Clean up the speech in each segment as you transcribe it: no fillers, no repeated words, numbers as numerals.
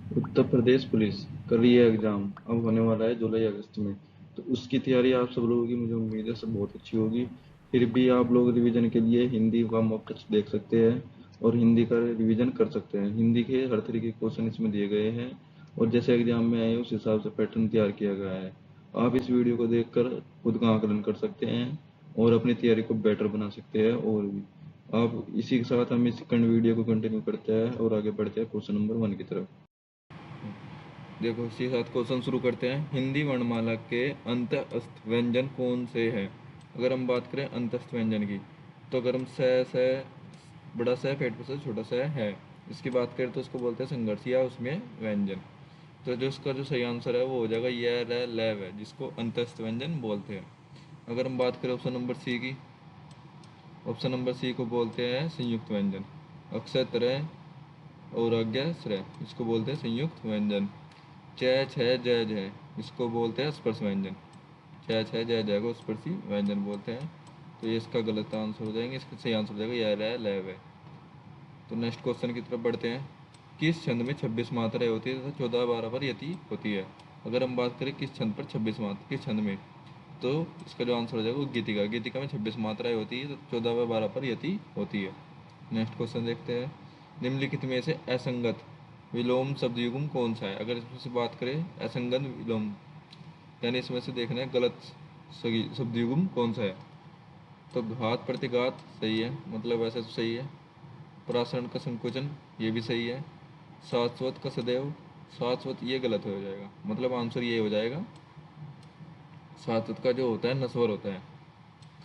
Uttar Pradesh police कर रही है एग्ज़ाम, अब होने वाला है जुलाई अगस्त में। तो उसकी तैयारी आप सब लोगों की मुझे उम्मीद है सब बहुत अच्छी होगी। फिर भी आप लोग रिवीजन के लिए हिंदी का मॉक टेस्ट देख सकते हैं और हिंदी का रिवीजन कर सकते हैं। हिंदी के हर तरीके के क्वेश्चन इसमें दिए गए हैं और जैसे एग्जाम में आए उस हिसाब से पैटर्न तैयार किया गया है। आप इस वीडियो को देखकर खुद का आकलन कर सकते हैं और अपनी तैयारी को बेटर बना सकते हैं। और भी आप इसी के साथ हम इस सेकंड वीडियो को कंटिन्यू करते हैं और आगे बढ़ते हैं क्वेश्चन नंबर 1 की तरफ। देखो इसी के साथ क्वेश्चन शुरू करते हैं। हिंदी वर्णमाला के अंतःस्थ व्यंजन कौन से हैं? अगर हम बात करें अंतःस्थ व्यंजन की, तो अगर हम से बड़ा स पेट पे से छोटा स है, इसकी बात करें तो उसको बोलते हैं संघर्ष या उसमें व्यंजन। तो जो इसका जो सही आंसर है वो हो जाएगा य र लैव है, जिसको अंतःस्थ व्यंजन बोलते हैं। अगर हम बात करें ऑप्शन नंबर सी की, ऑप्शन नंबर सी को बोलते हैं संयुक्त व्यंजन। अक्षय तरह और आज्ञा श्रेय, इसको बोलते हैं संयुक्त व्यंजन। च छ जय जय, इसको बोलते हैं स्पर्श व्यंजन। च छ जय जय को स्पर्शी व्यंजन बोलते हैं। तो ये इसका गलत आंसर हो जाएंगे, इसका सही आंसर हो जाएगा यह रह लैव है। तो नेक्स्ट क्वेश्चन की तरफ बढ़ते हैं। किस छंद में 26 मात्राएं होती है तथा 14 12 पर यति होती है? अगर हम बात करें किस छंद पर 26 मात्रा, किस छंद में, तो इसका जो आंसर हो जाएगा वो गीतिका। गीतिका में 26 मात्राएं होती है तो 14 व 12 पर यति होती है। नेक्स्ट क्वेश्चन देखते हैं। निम्नलिखित में से असंगत विलोम शब्द युग्म कौन सा है? अगर इसमें से बात करें असंगत विलोम, यानी इसमें से देखना है गलत शब्द युग्म कौन सा है। तो घात प्रतिघात सही है, मतलब ऐसा तो सही है। प्रासरण का संकोचन ये भी सही है। शाश्वत का सदैव, शाश्वत ये गलत हो जाएगा, मतलब आंसर ये हो जाएगा शाश्वत का जो होता है नस्वर होता है।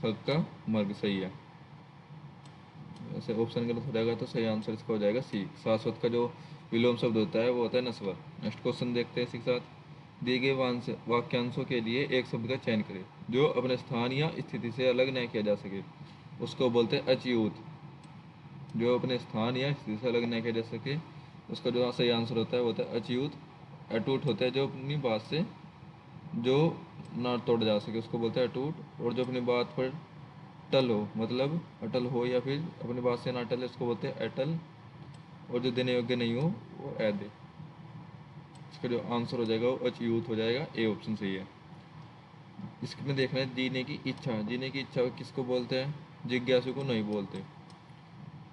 खग का मर्ग सही है। ऐसे ऑप्शन गलत हो जाएगा तो सही आंसर इसका हो जाएगा सी। शाश्वत का जो विलोम शब्द होता है वो होता है नस्वर। नेक्स्ट क्वेश्चन देखते हैं इसी के साथ। दिए गए वाक्यांशों के लिए एक शब्द का चयन करें जो अपने स्थान या स्थिति से अलग न किया जा सके, उसको बोलते हैं अच्युत। जो अपने स्थान या स्थिति से अलग न किया जा सके, उसका जो सही आंसर होता है वो होता है अच्युत। अटूट होता है जो अपनी बात से जो ना तोड़ जा सके, उसको बोलते हैं अटूट। और जो अपनी बात पर टल हो, मतलब अटल हो या फिर अपनी बात से ना टले, उसको बोलते हैं अटल। और जो देने योग्य नहीं हो वो अदे। इसका जो आंसर हो जाएगा वो अच्युत हो जाएगा, ए ऑप्शन सही है। इसमें देखना है जीने की इच्छा। जीने की इच्छा किसको बोलते हैं? जिज्ञासु को नहीं बोलते,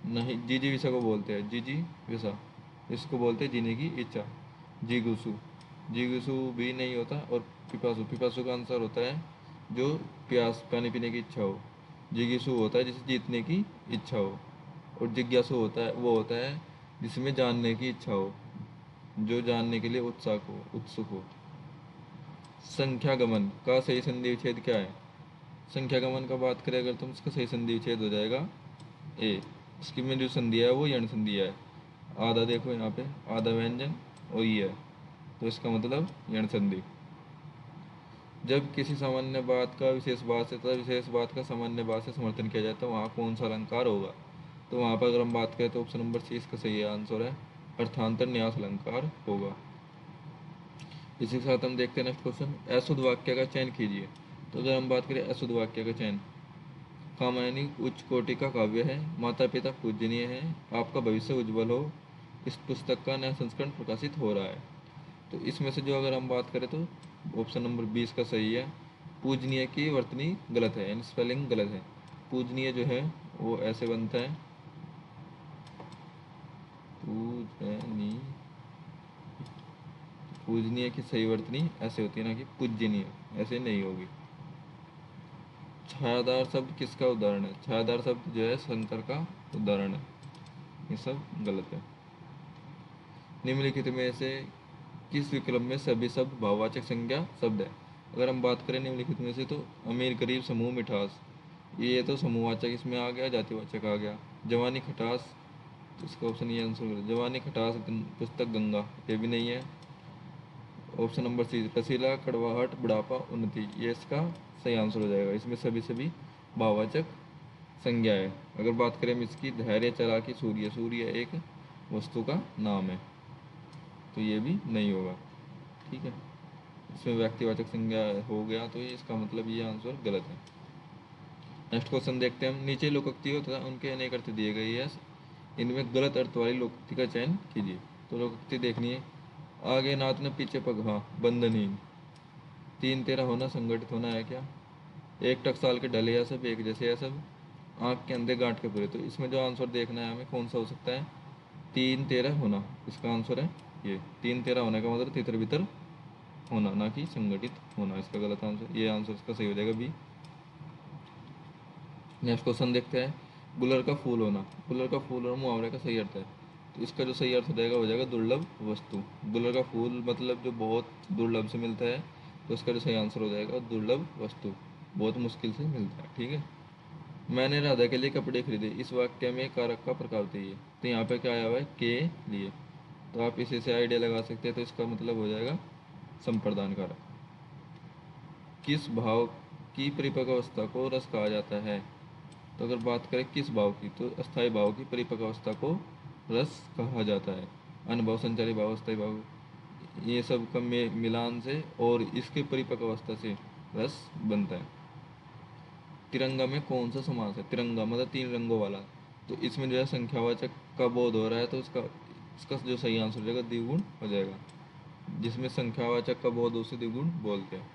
नहीं जीजी विसा को बोलते हैं। जीजी विसा, इसको बोलते हैं जीने की इच्छा। जिगुसु, जिगुसु भी नहीं होता। और पिपासु, पिपासु का आंसर होता है जो प्यास पानी पीने की इच्छा हो। जिज्ञासु होता है जिसे जीतने की इच्छा हो। और जिज्ञासु होता है वो होता है जिसमें जानने की इच्छा हो, जो जानने के लिए उत्सुक हो। संख्यागमन का सही संधि विच्छेद क्या है? संख्यागमन का बात करें अगर, तो इसका सही संधि विच्छेद हो जाएगा ए। इसकी में जो संधि है वो यण संधि है। आधा देखो यहाँ पे, आधा व्यंजन और ये है, तो इसका मतलब यण संधि। जब किसी सामान्य बात का विशेष बात से तथा विशेष बात का सामान्य बात से समर्थन किया जाए तो वहाँ कौन सा अलंकार होगा? तो वहाँ पर अगर हम बात करें तो ऑप्शन नंबर सी इसका सही आंसर है, अर्थांतर न्यास अलंकार होगा। इसी के साथ हम देखते हैं नेक्स्ट क्वेश्चन। अशुद्ध वाक्य का चयन कीजिए। तो अगर हम बात करें अशुद्ध वाक्य का चयन, कामायनी उच्च कोटि का काव्य है, माता पिता पूजनीय है, आपका भविष्य उज्जवल हो, इस पुस्तक का नया संस्करण प्रकाशित हो रहा है। तो इसमें से जो अगर हम बात करें तो ऑप्शन नंबर 20 का सही है। पूजनीय की वर्तनी गलत है, यानी स्पेलिंग गलत है। पूजनीय जो है वो ऐसे बनता है, पूजनीय, पूजनीय की सही वर्तनी ऐसे होती है ना कि पूजनीय, ऐसे नहीं होगी। छायादार शब्द किसका उदाहरण है? छायादार शब्द जो है शंकर का उदाहरण है। ये सब गलत है। निम्नलिखित में से किस विकल्प में सभी शब्द भाववाचक संज्ञा शब्द है? अगर हम बात करें निम्नलिखित में से, तो अमीर गरीब समूह मिठास, ये तो समूहवाचक इसमें आ गया, जातिवाचक आ गया। जवानी खटास, तो इसका ऑप्शन ये आंसर होगा। जवानी खटास पुस्तक गंगा, ये भी नहीं है। ऑप्शन नंबर सी रसीला कड़वाहट बुढ़ापा उन्नति, ये इसका सही आंसर हो जाएगा। इसमें सभी सभी भाववाचक संज्ञा है। अगर बात करें हम इसकी, धैर्य चालाकी सूर्य, सूर्य एक वस्तु का नाम है, तो ये भी नहीं होगा। ठीक है, इसमें व्यक्तिवाचक संज्ञा हो गया, तो ये इसका मतलब ये आंसर गलत है। नेक्स्ट क्वेश्चन देखते हैं हम। नीचे लोकोक्तियों तथा उनके अनेक अर्थ दिए गए हैं, इनमें गलत अर्थ वाली लोकोक्ति का चयन कीजिए। तो लोकोक्ति देखनी है। आगे नाथ ने पीछे पग, हाँ बंधनहीन। 3 13 होना संगठित होना है क्या? एक टकसाल के डले या सब एक जैसे है सब, आँख के अंधे गांठ के पूरे। तो इसमें जो आंसर देखना है हमें कौन सा हो सकता है? 3 13 होना इसका आंसर है। ये 3 13 होने का मतलब तितर बितर होना, ना कि संगठित होना। इसका गलत आंसर, ये आंसर इसका सही हो जाएगा बी। नेक्स्ट क्वेश्चन देखते हैं। गुलर का फूल होना, गुलर का फूल और मुहावरे का सही अर्थ है। तो इसका जो सही अर्थ हो जाएगा, हो जाएगा दुर्लभ वस्तु। गुलर का फूल मतलब जो बहुत दुर्लभ से मिलता है, तो इसका जो सही आंसर हो जाएगा दुर्लभ वस्तु, बहुत मुश्किल से मिलता है। ठीक है। मैंने राधा के लिए कपड़े खरीदे, इस वाक्य में कारक का प्रकार चाहिए। तो यहाँ पे क्या आया हुआ है? के लिए। तो आप इसी से आइडिया लगा सकते हैं। तो इसका मतलब हो जाएगा संप्रदान कारक। किस भाव की परिपक्व अवस्था को रस कहा जाता है? तो अगर बात करें किस भाव की, तो अस्थायी भाव की परिपक्व अवस्था को रस कहा जाता है। अनुभव, संचारी भाव, अस्थायी भाव, ये सब का मिलान से और इसके परिपक्व अवस्था से रस बनता है। तिरंगा में कौन सा समास है? तिरंगा मतलब 3 रंगों वाला। तो इसमें जो है संख्यावाचक का बोध हो रहा है, तो इसका इसका जो सही आंसर हो जाएगा द्विगुण हो जाएगा। जिसमें संख्यावाचक का बोध उसे द्विगुण बोलते हैं।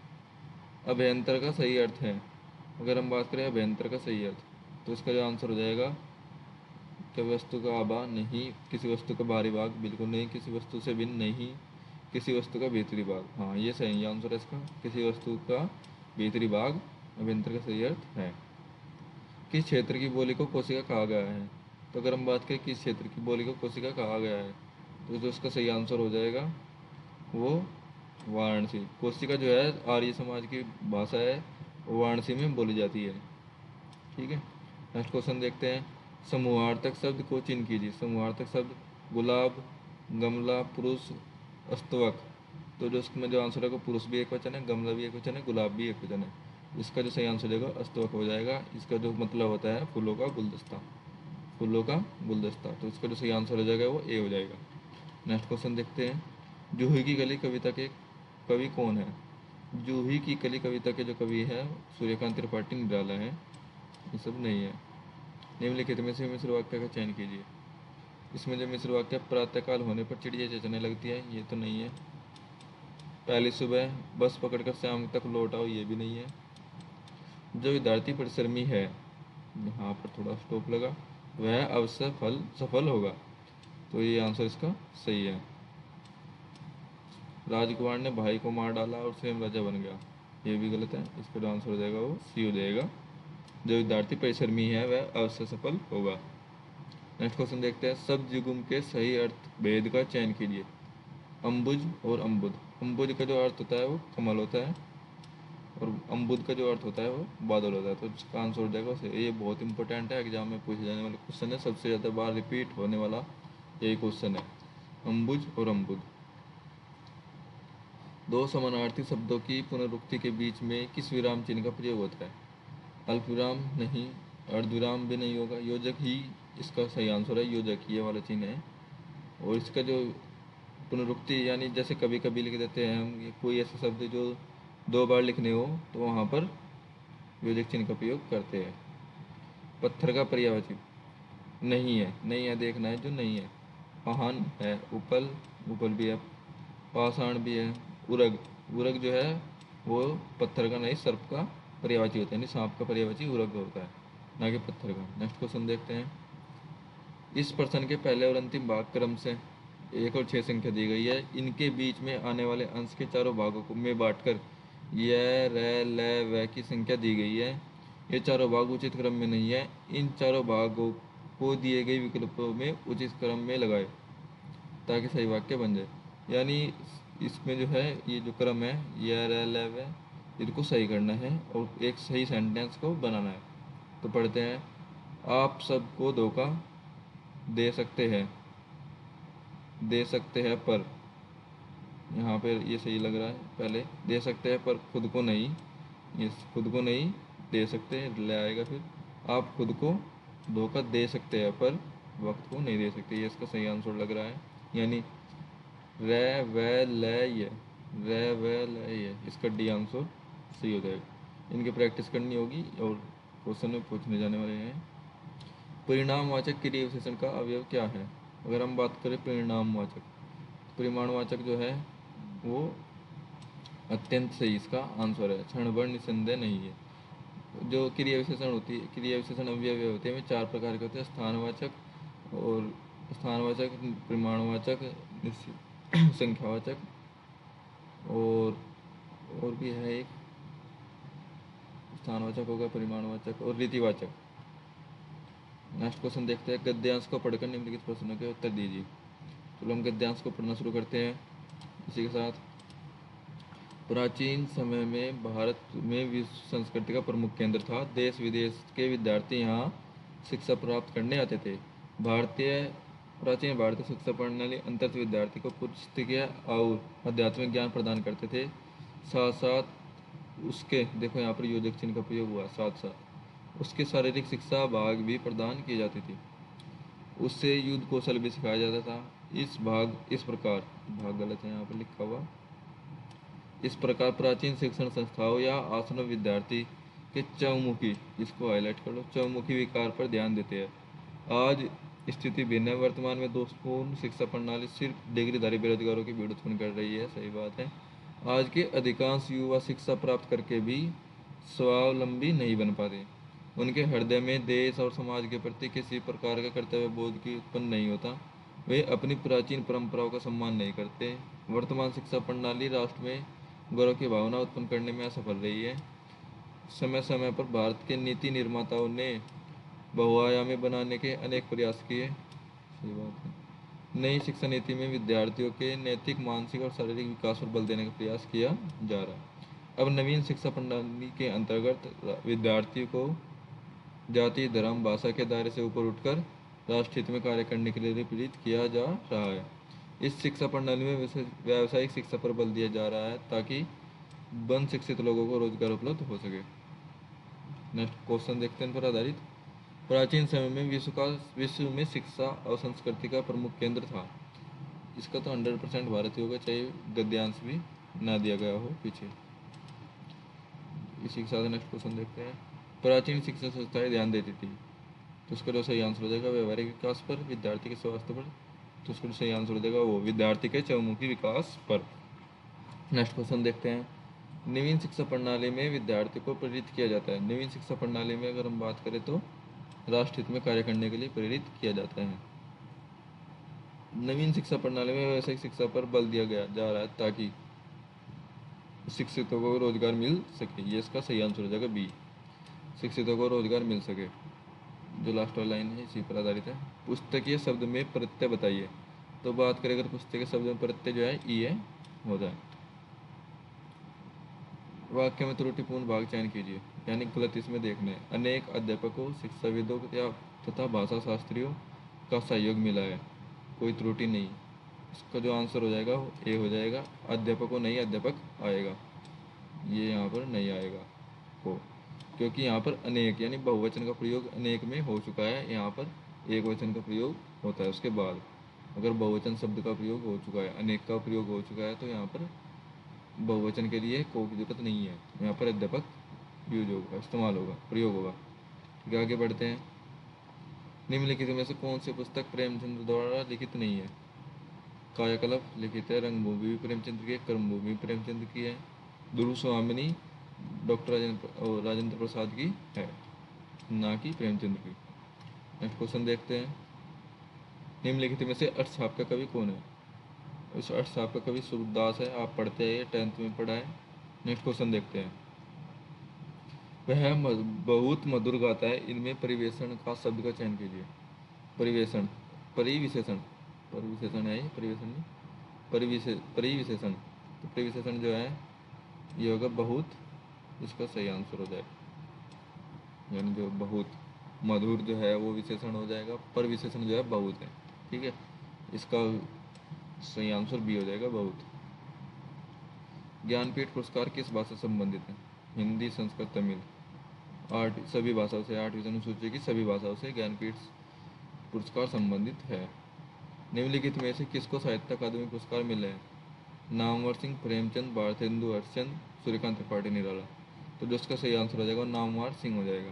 अभ्यंतर का सही अर्थ है, अगर हम बात करें अभ्यंतर का सही अर्थ, तो इसका जो आंसर हो जाएगा कि वस्तु का आभा नहीं, किसी वस्तु का बाहरी भाग बिल्कुल नहीं, किसी वस्तु से भिन्न नहीं, किसी वस्तु का भीतरी भाग। हाँ ये सही आंसर है इसका, किसी वस्तु का भीतरी भाग अभ्यंतर का सही अर्थ है। किस क्षेत्र की बोली को कोशिका कहा गया है? तो अगर हम बात करें किस क्षेत्र की बोली को कोशिका कहा गया है, तो जो इसका सही आंसर हो जाएगा वो वाराणसी। कोशिका जो है आर्य समाज की भाषा है, वो वाराणसी में बोली जाती है। ठीक है। नेक्स्ट क्वेश्चन देखते हैं। समूहार्थक शब्द को चिन्ह कीजिए। समूहार्थक शब्द गुलाब, गमला, पुरुष, अस्तवक। तो जो इसमें जो आंसर है वो पुरुष भी एक वचन है, गमला भी एक वचन है, गुलाब भी एक वचन है। इसका जो सही आंसर देगा अस्तवक हो जाएगा। इसका जो मतलब होता है फूलों का गुलदस्ता, फूलों का गुलदस्ता। तो इसका जो सही आंसर हो जाएगा वो ए हो जाएगा। नेक्स्ट क्वेश्चन देखते हैं। जूही की कली कविता के कवि कौन है? जूही की कली कविता के जो कवि है सूर्यकांत त्रिपाठी निराला है। ये सब नहीं है। निम्नलिखित में से मिश्र वाक्य का चयन कीजिए। इसमें जो मिश्र वाक्य प्रातःकाल होने पर चिड़िया चहचहाने लगती है, ये तो नहीं है। पहली सुबह बस पकड़कर शाम तक लौट आओ, ये भी नहीं है। जो विद्यार्थी परिश्रमी है, यहाँ पर थोड़ा स्टॉप लगा, वह अवश्य सफल होगा। तो ये आंसर इसका सही है। राजकुमार ने भाई को मार डाला और स्वयं राजा बन गया, ये भी गलत है। इसका जो आंसर हो जाएगा वो सी हो जाएगा। जो विद्यार्थी परिश्रमी है वह अवश्य सफल होगा। नेक्स्ट क्वेश्चन देखते हैं। शब्द युग्म के सही अर्थ भेद का चयन कीजिए। अम्बुज और अम्बुद। अम्बुज का जो अर्थ होता है वो कमल होता है, और अम्बुद का जो अर्थ होता है वो बादल होता है। तो इसका आंसर हो जाएगा सही। ये बहुत इंपॉर्टेंट है, एग्जाम में पूछे जाने वाले क्वेश्चन है, सबसे ज़्यादा बार रिपीट होने वाला यही क्वेश्चन है, अम्बुज और अम्बुद। दो समानार्थी शब्दों की पुनरुक्ति के बीच में किस विराम चिन्ह का प्रयोग होता है? अल्प विराम नहीं, अर्धविराम भी नहीं होगा, योजक ही इसका सही आंसर है। योजक ये वाला चिन्ह है। और इसका जो पुनरुक्ति यानी जैसे कभी कभी लिख देते हैं हम, ये कोई ऐसा शब्द जो 2 बार लिखने हो तो वहाँ पर योजक चिन्ह का प्रयोग करते हैं। पत्थर का पर्यायवाची नहीं है, नहीं है देखना है जो नहीं है। पहान है, उपल, उपल भी है, पाषाण भी है, उरग, उरग जो है वो पत्थर का नहीं सर्प का पर्यायवाची होता है, यानी सांप का पर्यायवाची उरग होता है, ना कि पत्थर का। नेक्स्ट क्वेश्चन देखते हैं। इस प्रश्न के पहले और अंतिम भाग क्रम से 1 और 6 संख्या दी गई है। इनके बीच में आने वाले अंश के चारों भागों को में बांटकर य, र, ल, व की संख्या दी गई है। ये चारों भाग उचित क्रम में नहीं है। इन चारों भागों को दिए गए विकल्पों में उचित क्रम में लगाए ताकि सही वाक्य बन जाए। यानी इसमें जो है ये जो क्रम है य, र, ल, व, इनको सही करना है और एक सही सेंटेंस को बनाना है। तो पढ़ते हैं। आप सबको धोखा दे सकते हैं, दे सकते हैं पर, यहाँ पे ये सही लग रहा है। पहले दे सकते हैं पर खुद को नहीं, ये खुद को नहीं दे सकते ले आएगा। फिर आप खुद को धोखा दे सकते हैं पर वक्त को नहीं दे सकते, ये इसका सही आंसर लग रहा है। यानी रे व ल ये, रे व ल ये, इसका डी आंसर सही हो जाएगा। इनकी प्रैक्टिस करनी होगी और क्वेश्चन में पूछने जाने वाले हैं। परिणामवाचक क्रिया विशेषण का अवयव क्या है? अगर हम बात करें परिणामवाचक, परिमाणवाचक जो है वो अत्यंत सही इसका आंसर है, क्षण भर निस्संदेह नहीं है। जो क्रिया विशेषण होती है, क्रिया विशेषण अव्यय होते हैं, वे चार प्रकार के होते हैं, स्थानवाचक और स्थानवाचक, परिमाणवाचक, संख्यावाचक और भी है एक, स्थानवाचक होगा, परिमाणवाचक और रीतिवाचक। नेक्स्ट क्वेश्चन देखते हैं, गद्यांश को पढ़कर निम्नलिखित प्रश्नों के उत्तर दीजिए। चलो हम गद्यांश को पढ़ना शुरू करते हैं इसी के साथ। प्राचीन समय में भारत में विश्व संस्कृति का प्रमुख केंद्र था। देश विदेश के विद्यार्थी यहाँ शिक्षा प्राप्त करने आते थे। प्राचीन भारतीय शिक्षा प्रणाली अंततः विद्यार्थी को पुस्तकीय और आध्यात्मिक ज्ञान प्रदान करते थे। साथ साथ उसके, देखो यहाँ पर योजक चिन्ह का प्रयोग हुआ, साथ साथ उसके शारीरिक शिक्षा भाग भी प्रदान की जाती थी। उससे युद्ध कौशल भी सिखाया जाता था। इस प्रकार, भाग गलत है यहाँ पर लिखा हुआ, इस प्रकार प्राचीन शिक्षण संस्थाओं या आसनों विद्यार्थी के चहुमुखी, इसको हाईलाइट कर लो, चहुमुखी विकार पर ध्यान देते हैं। आज स्थिति भिन्न है। वर्तमान में दोषपूर्ण शिक्षा प्रणाली सिर्फ डिग्रीधारी बेरोजगारों की भीड़ उत्पन्न कर रही है, सही बात है। आज के अधिकांश युवा शिक्षा प्राप्त करके भी स्वावलंबी नहीं बन पाते। उनके हृदय में देश और समाज के प्रति किसी प्रकार का कर्तव्य बोध की उत्पन्न नहीं होता। वे अपनी प्राचीन परंपराओं का सम्मान नहीं करते। वर्तमान शिक्षा प्रणाली राष्ट्र में गौरव की भावना उत्पन्न करने में असफल रही है। समय समय पर भारत के नीति निर्माताओं ने बहुआयामी बनाने के अनेक प्रयास किए, सही बात है। नई शिक्षा नीति में विद्यार्थियों के नैतिक, मानसिक और शारीरिक विकास पर बल देने का प्रयास किया जा रहा है। अब नवीन शिक्षा प्रणाली के अंतर्गत विद्यार्थियों को जाति, धर्म, भाषा के दायरे से ऊपर उठकर राष्ट्र हित में कार्य करने के लिए प्रेरित किया जा रहा है। इस शिक्षा प्रणाली में व्यावसायिक शिक्षा पर बल दिया जा रहा है ताकि बन शिक्षित लोगों को रोजगार उपलब्ध हो सके। नेक्स्ट क्वेश्चन देखते हैं पर आधारित। प्राचीन समय में विश्व में शिक्षा और संस्कृति का प्रमुख केंद्र था। इसका तो 100% भारत ही होगा, चाहे गद्यांश भी ना दिया गया हो पीछे। इसी के साथ नेक्स्ट क्वेश्चन देखते हैं। प्राचीन शिक्षा संस्थाएं ध्यान देती थी, तो उसका जो सही आंसर हो जाएगा व्यवहारिक विकास पर, विद्यार्थी के स्वास्थ्य पर, तो उसका जो सही आंसर हो जाएगा वो विद्यार्थी के चहुमुखी विकास पर। नेक्स्ट क्वेश्चन देखते हैं। नवीन शिक्षा प्रणाली में विद्यार्थी को प्रेरित किया जाता है। नवीन शिक्षा प्रणाली में अगर हम बात करें तो राष्ट्र हित में कार्य करने के लिए प्रेरित किया जाता है। नवीन शिक्षा प्रणाली में व्यावसायिक शिक्षा पर बल दिया गया जा रहा है ताकि शिक्षितों को रोजगार मिल सके। ये इसका सही आंसर हो जाएगा बी, शिक्षितों को रोजगार मिल सके। जो लास्ट वाली लाइन है इसी पर आधारित है। पुस्तकीय शब्द में प्रत्यय बताइए। तो बात करें अगर पुस्तकीय शब्द में प्रत्यय जो है ई है होता है। वाक्य में त्रुटिपूर्ण भाग चयन कीजिए, यानी गलत इसमें देखने। अनेक अध्यापकों, शिक्षाविदों या तथा भाषा शास्त्रियों का सहयोग मिला है, कोई त्रुटि नहीं। इसका जो आंसर हो जाएगा वो ए हो जाएगा। अध्यापकों नहीं, अध्यापक आएगा, ये यहाँ पर नहीं आएगा हो, क्योंकि यहाँ पर अनेक यानी बहुवचन का प्रयोग अनेक में हो चुका है। यहाँ पर एक वचन का प्रयोग होता है उसके बाद। अगर बहुवचन शब्द का प्रयोग हो चुका है, अनेक का प्रयोग हो चुका है, तो यहाँ पर बहुवचन के लिए को की जरूरत नहीं है। यहाँ पर अध्यापक यूज होगा, इस्तेमाल होगा, प्रयोग होगा। ठीक है, आगे बढ़ते हैं। निम्नलिखित में से कौन सी पुस्तक प्रेमचंद्र द्वारा लिखित नहीं है? कायाकल्प लिखित है, रंगभूमि भी प्रेमचंद्र की है, कर्मभूमि भी प्रेमचंद्र की है, ध्रुव स्वामिनी डॉक्टर राजेंद्र प्रसाद की है, ना कि प्रेमचंद्र की। नेक्स्ट क्वेश्चन देखते हैं। निम्नलिखित में से अर्थशास्त्र का कवि कौन है? इस अर्थशास्त्र का कवि सूरदास है, आप पढ़ते हैं, 10th में पढ़ा है। नेक्स्ट क्वेश्चन देखते हैं। वह बहुत मधुर गाता है, इनमें परिवेशन का शब्द का चयन कीजिए। परिवेशन, परिविशेषण, परिविशेषण है ये, परिवेशन नहीं, परिविशेषण। तो परिविशेषण जो है ये होगा बहुत, इसका सही आंसर हो जाएगा। यानी जो बहुत मधुर जो है वो विशेषण हो जाएगा, पर विशेषण जो है बहुत है। ठीक है, इसका सही आंसर बी हो जाएगा, बहुत। ज्ञानपीठ पुरस्कार किस भाषा से संबंधित है? हिंदी, संस्कृत, तमिल। सभी भाषाओं से, 8वीं अनुसूची की सभी भाषाओं से ज्ञानपीठ पुरस्कार संबंधित है। निम्नलिखित में से किसको साहित्य अकादमी पुरस्कार मिले हैं? नामवर सिंह, प्रेमचंद, भारतेंदु हरिश्चंद्र, सूर्यकांत त्रिपाठी निराला। तो जो इसका सही आंसर हो जाएगा नामवर सिंह हो जाएगा।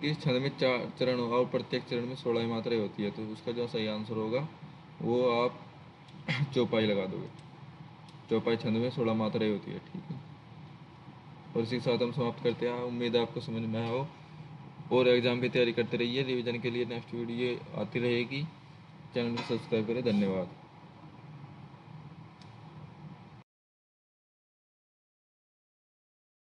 किस छंद में 4 चरण और प्रत्येक चरण में 16 मात्राएं होती है? तो उसका जो सही आंसर होगा वो आप चौपाई लगा दोगे। चौपाई छंद में 16 मात्राएं होती है, ठीक है। और इसी के साथ हम समाप्त करते हैं। उम्मीद है आपको समझ में आया हो, और एग्ज़ाम की तैयारी करते रहिए। रिवीजन के लिए नेक्स्ट वीडियो आती रहेगी। चैनल को सब्सक्राइब करें। धन्यवाद।